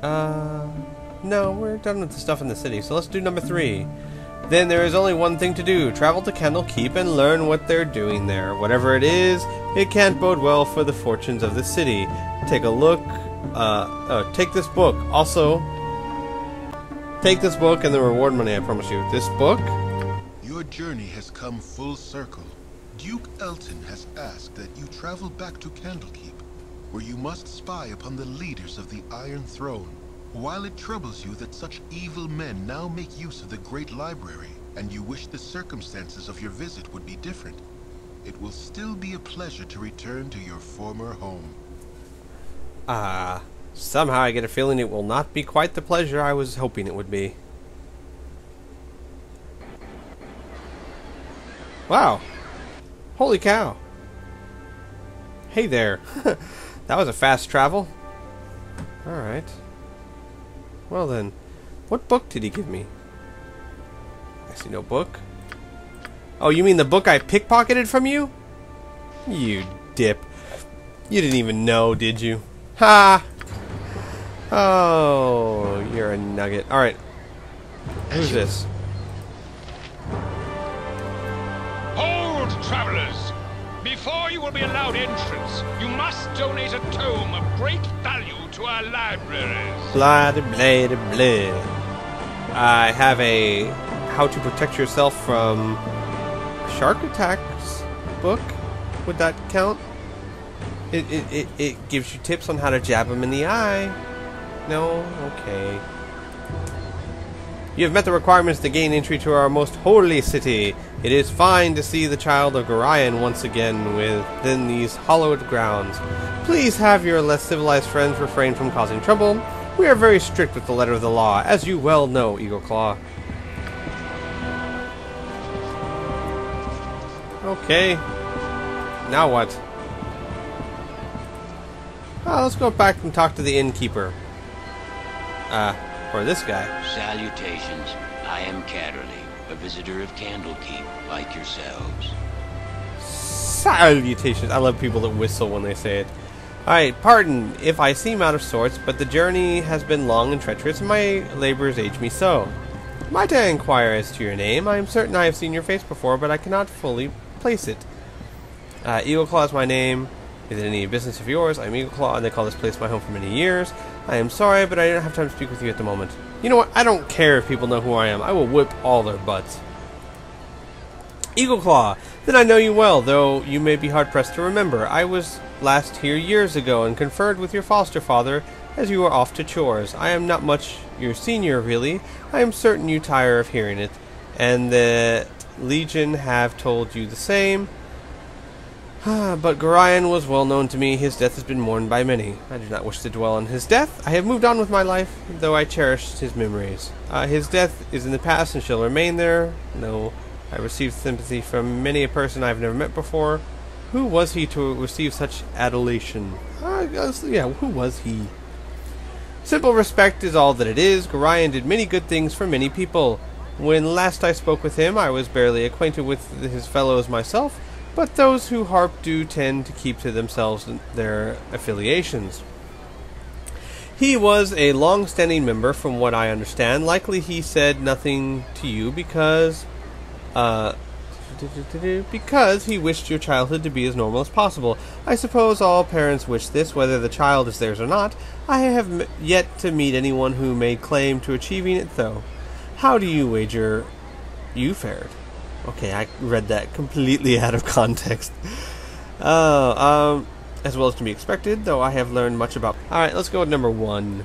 No, we're done with the stuff in the city, so let's do number 3. Then there is only one thing to do. Travel to Candlekeep and learn what they're doing there. Whatever it is, it can't bode well for the fortunes of the city. Take a look. Take this book. Also, take this book and the reward money, I promise you. This book? Your journey has come full circle. Duke Elton has asked that you travel back to Candlekeep, where you must spy upon the leaders of the Iron Throne. While it troubles you that such evil men now make use of the Great Library, and you wish the circumstances of your visit would be different, it will still be a pleasure to return to your former home. Somehow I get a feeling it will not be quite the pleasure I was hoping it would be. Wow. Holy cow. Hey there. That was a fast travel. Alright. Well then, what book did he give me? I see no book. Oh, you mean the book I pickpocketed from you? You dip. You didn't even know, did you? Ha! Oh, you're a nugget. Alright. Who's this? Hold, travelers! Before you will be allowed entrance, you must donate a tome of great value to our libraries. Blah, blah, blah, blah. I have a how to protect yourself from shark attacks book. Would that count? It gives you tips on how to jab them in the eye. No? Okay. You have met the requirements to gain entry to our most holy city. It is fine to see the child of Gorion once again within these hallowed grounds. Please have your less civilized friends refrain from causing trouble. We are very strict with the letter of the law, as you well know, Eagle Claw. Okay. Now what? Let's go back and talk to the innkeeper. Or this guy. Salutations. I am Catterley, a visitor of Candlekeep, like yourselves. Salutations. I love people that whistle when they say it. Alright, pardon if I seem out of sorts, but the journey has been long and treacherous, and my labors age me so. Might I inquire as to your name? I am certain I have seen your face before, but I cannot fully place it. Eagle Claw is my name. Is it any business of yours? I'm Eagle Claw, and they call this place my home for many years. I am sorry, but I don't have time to speak with you at the moment. You know what? I don't care if people know who I am. I will whip all their butts. Eagle Claw. Then I know you well, though you may be hard-pressed to remember. I was last here years ago and conferred with your foster father as you were off to chores. I am not much your senior, really. I am certain you tire of hearing it, and the Legion have told you the same. But Gorion was well known to me. His death has been mourned by many. I do not wish to dwell on his death. I have moved on with my life, though I cherish his memories. His death is in the past and shall remain there. No, I received sympathy from many a person I have never met before. Who was he to receive such adulation? Yeah, who was he? Simple respect is all that it is. Gorion did many good things for many people. When last I spoke with him, I was barely acquainted with his fellows myself, but those who harp do tend to keep to themselves their affiliations. He was a long-standing member, from what I understand. Likely he said nothing to you because he wished your childhood to be as normal as possible. I suppose all parents wish this, whether the child is theirs or not. I have yet to meet anyone who made claim to achieving it, though. How do you wager you fared? Okay, I read that completely out of context. As well as can be expected, though I have learned much about... Alright, let's go with number 1.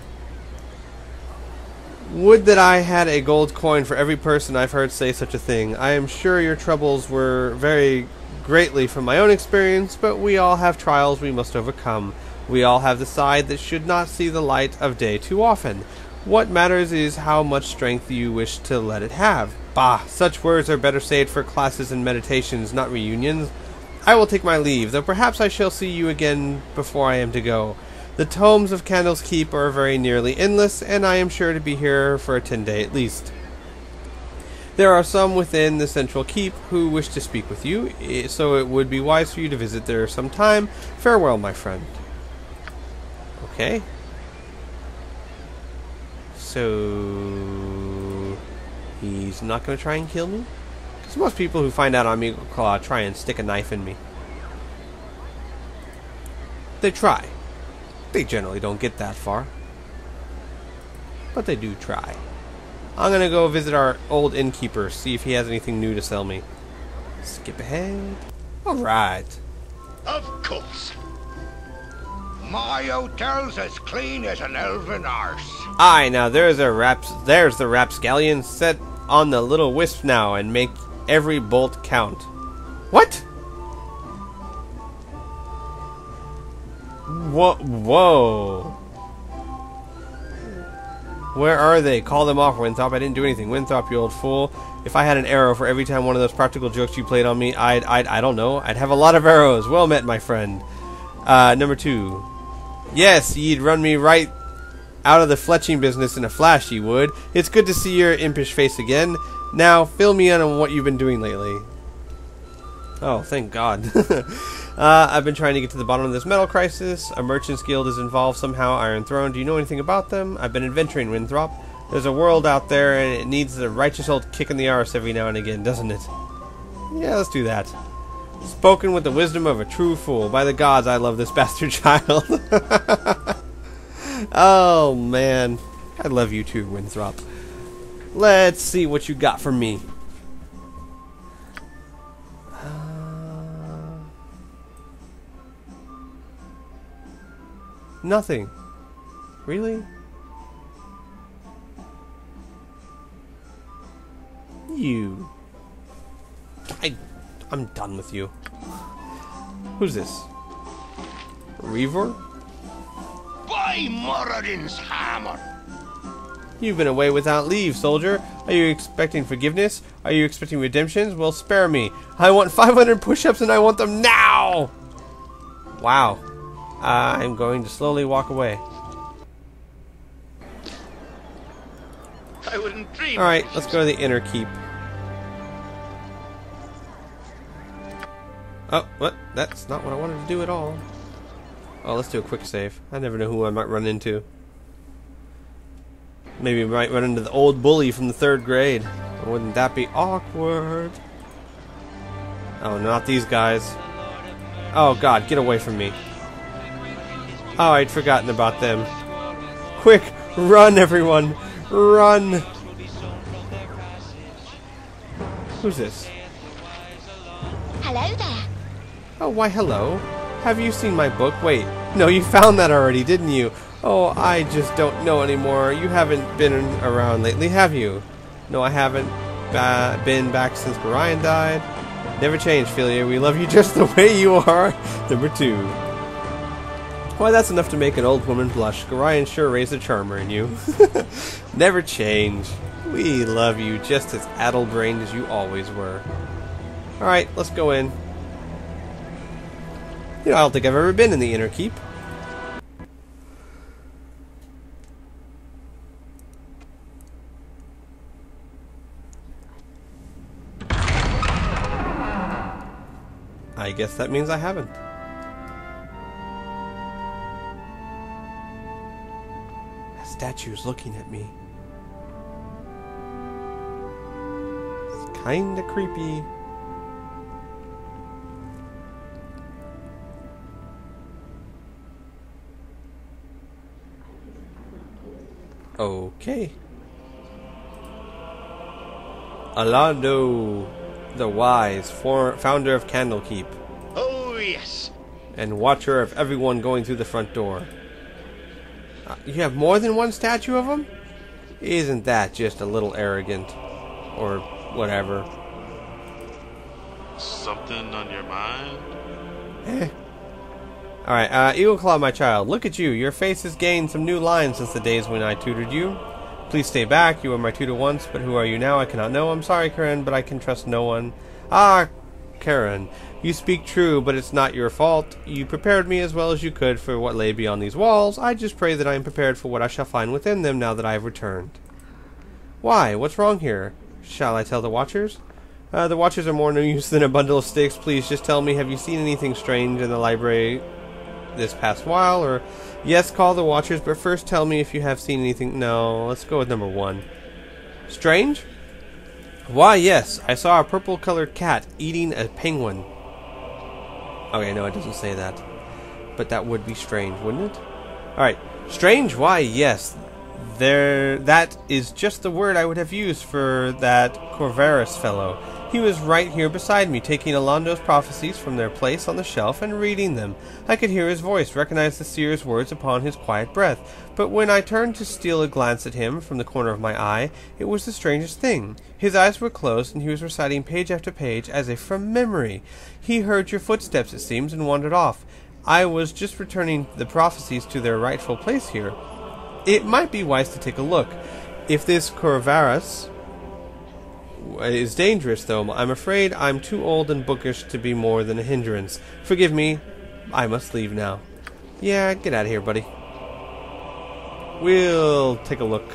Would that I had a gold coin for every person I've heard say such a thing. I am sure your troubles were very greatly from my own experience, but we all have trials we must overcome. We all have the side that should not see the light of day too often. What matters is how much strength you wish to let it have. Bah, such words are better saved for classes and meditations, not reunions. I will take my leave, though perhaps I shall see you again before I am to go. The tomes of Candlekeep are very nearly endless, and I am sure to be here for a 10-day at least. There are some within the central keep who wish to speak with you, so it would be wise for you to visit there sometime. Farewell, my friend. Okay. So he's not going to try and kill me? Because most people who find out I'm Eagle Claw try and stick a knife in me. They try. They generally don't get that far. But they do try. I'm going to go visit our old innkeeper, see if he has anything new to sell me. Skip ahead. Alright. Of course. My hotel's as clean as an elven arse. Aye, now there's the rapscallion. Set on the little wisp now and make every bolt count. What? Whoa. Where are they? Call them off, Winthrop. I didn't do anything. Winthrop, you old fool. If I had an arrow for every time one of those practical jokes you played on me, I don't know. I'd have a lot of arrows. Well met, my friend. Number 2. Yes, you'd run me right out of the fletching business in a flash, you would. It's good to see your impish face again. Now, fill me in on what you've been doing lately. Oh, thank God. I've been trying to get to the bottom of this metal crisis. A merchant's guild is involved somehow. Iron Throne. Do you know anything about them? I've been adventuring, Winthrop. There's a world out there, and it needs a righteous old kick in the arse every now and again, doesn't it? Yeah, let's do that. Spoken with the wisdom of a true fool. By the gods, I love this bastard child. Oh, man. I love you too, Winthrop. Let's see what you got for me. Nothing. Really? You. I'm done with you. Who's this? Reavor? By Moradin's hammer! You've been away without leave, soldier. Are you expecting forgiveness? Are you expecting redemptions? Well, spare me. I want 500 push-ups and I want them now! Wow. I'm going to slowly walk away. I wouldn't dream. Alright, let's go to the inner keep. Oh, what? That's not what I wanted to do at all. Oh, let's do a quick save. I never know who I might run into. Maybe I might run into the old bully from the 3rd grade. Wouldn't that be awkward? Oh, not these guys. Oh God, get away from me. Oh, I'd forgotten about them. Quick, run everyone! Run! Who's this? Hello there. Oh, why hello. Have you seen my book? Wait, no, you found that already, didn't you? Oh, I just don't know anymore. You haven't been around lately, have you? No, I haven't been back since Brian died. Never changed, Philia. We love you just the way you are. Number 2. Why, that's enough to make an old woman blush. Gorion sure raised a charmer in you. Never change. We love you just as addle-brained as you always were. Alright, let's go in. You know, I don't think I've ever been in the inner keep. I guess that means I haven't. That statue's looking at me. It's kinda creepy. Okay. Alando, the wise, founder of Candlekeep. Oh, yes. And watcher of everyone going through the front door. You have more than one statue of him? Isn't that just a little arrogant? Or whatever. Something on your mind? Eh. Alright, Eagle Claw, my child, look at you. Your face has gained some new lines since the days when I tutored you. Please stay back. You were my tutor once, but who are you now? I cannot know. I'm sorry, Karen, but I can trust no one. Ah, Karen, you speak true, but it's not your fault. You prepared me as well as you could for what lay beyond these walls. I just pray that I am prepared for what I shall find within them now that I have returned. Why? What's wrong here? Shall I tell the Watchers? The Watchers are more no use than a bundle of sticks. Please just tell me, have you seen anything strange in the library this past while, or Yes, call the Watchers, but first tell me if you have seen anything. No, let's go with number 1. Strange? Why, yes, I saw a purple-colored cat eating a penguin. Okay, no, it doesn't say that. But that would be strange, wouldn't it? Alright, strange? Why, yes. That is just the word I would have used for that Corvaris fellow. He was right here beside me, taking Alondo's prophecies from their place on the shelf and reading them. I could hear his voice, recognize the seer's words upon his quiet breath. But when I turned to steal a glance at him from the corner of my eye, it was the strangest thing. His eyes were closed, and he was reciting page after page, as if from memory. He heard your footsteps, it seems, and wandered off. I was just returning the prophecies to their rightful place here. It might be wise to take a look. If this Corvaris is dangerous, though, I'm afraid I'm too old and bookish to be more than a hindrance. Forgive me, I must leave now. Yeah, get out of here, buddy. We'll take a look.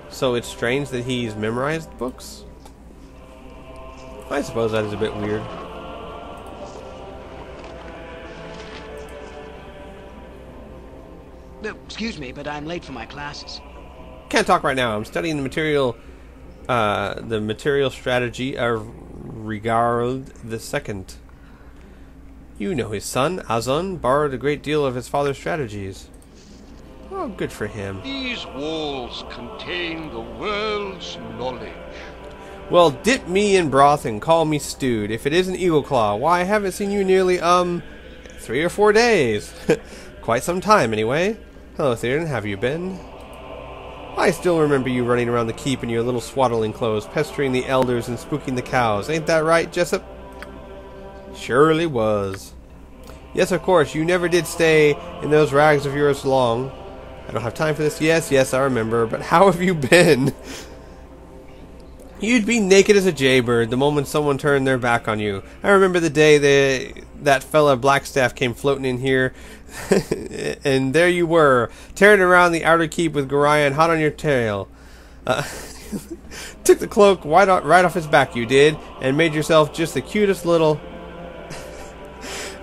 So it's strange that he's memorized books? I suppose that is a bit weird. No, excuse me, but I'm late for my classes. Can't talk right now. I'm studying the material strategy of Regard the Second. You know his son, Azon, borrowed a great deal of his father's strategies. Oh, good for him. These walls contain the world's knowledge. Well, dip me in broth and call me stewed. If it isn't Eagle Claw, why, I haven't seen you nearly, 3 or 4 days. Quite some time, anyway. Hello, Theoden, have you been? I still remember you running around the keep in your little swaddling clothes, pestering the elders and spooking the cows. Ain't that right, Jessup? Surely was. Yes, of course, you never did stay in those rags of yours long. I don't have time for this. Yes, I remember. But how have you been? You'd be naked as a jaybird the moment someone turned their back on you. I remember the day that fella Blackstaff came floating in here, and there you were, tearing around the outer keep with Gorion hot on your tail. Took the cloak right off his back, you did, and made yourself just the cutest little...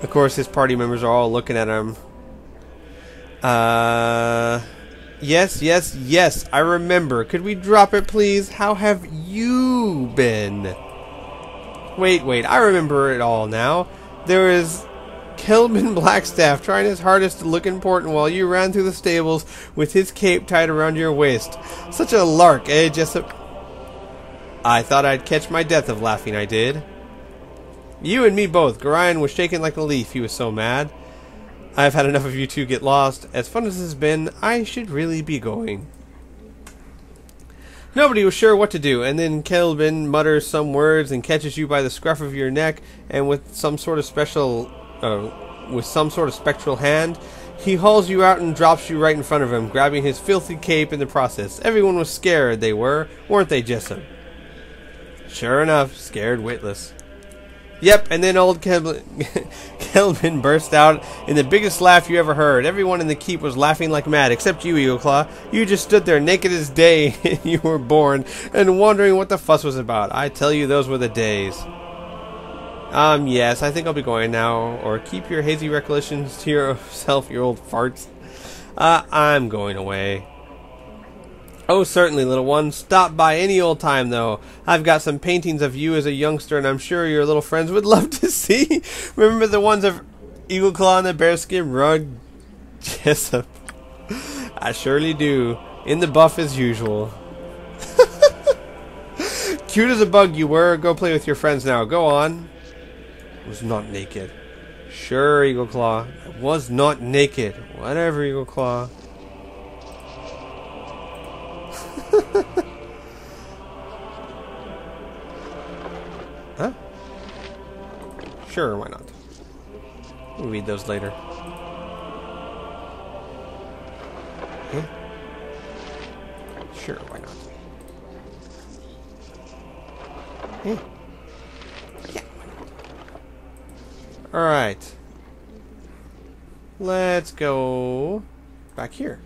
Of course, his party members are all looking at him. Yes, I remember. Could we drop it, please? How have you been? Wait, I remember it all now. There was Kelvin Blackstaff trying his hardest to look important while you ran through the stables with his cape tied around your waist. Such a lark, eh, Jessup? I thought I'd catch my death of laughing, I did. You and me both. Gorion was shaking like a leaf, he was so mad. I've had enough of you two get lost. As fun as this has been, I should really be going. Nobody was sure what to do, and then Kelvin mutters some words and catches you by the scruff of your neck, and with some sort of spectral hand, he hauls you out and drops you right in front of him, grabbing his filthy cape in the process. Everyone was scared, they were, weren't they, Jessup? Sure enough, scared witless. Yep, and then old Kelvin burst out in the biggest laugh you ever heard. Everyone in the keep was laughing like mad, except you, Eagleclaw. You just stood there naked as day you were born, and wondering what the fuss was about. I tell you, those were the days. Yes, I think I'll be going now, or keep your hazy recollections to yourself, you old farts. I'm going away. Oh, certainly, little one. Stop by any old time, though. I've got some paintings of you as a youngster, and I'm sure your little friends would love to see. Remember the ones of Eagleclaw on the bearskin rug? Jessup. I surely do. In the buff as usual. Cute as a bug you were. Go play with your friends now. Go on. I was not naked. Sure, Eagleclaw. I was not naked. Whatever, Eagleclaw. Huh? Sure, why not? We'll read those later. Huh? Sure, why not? Huh? Yeah, why not? Alright. Let's go back here.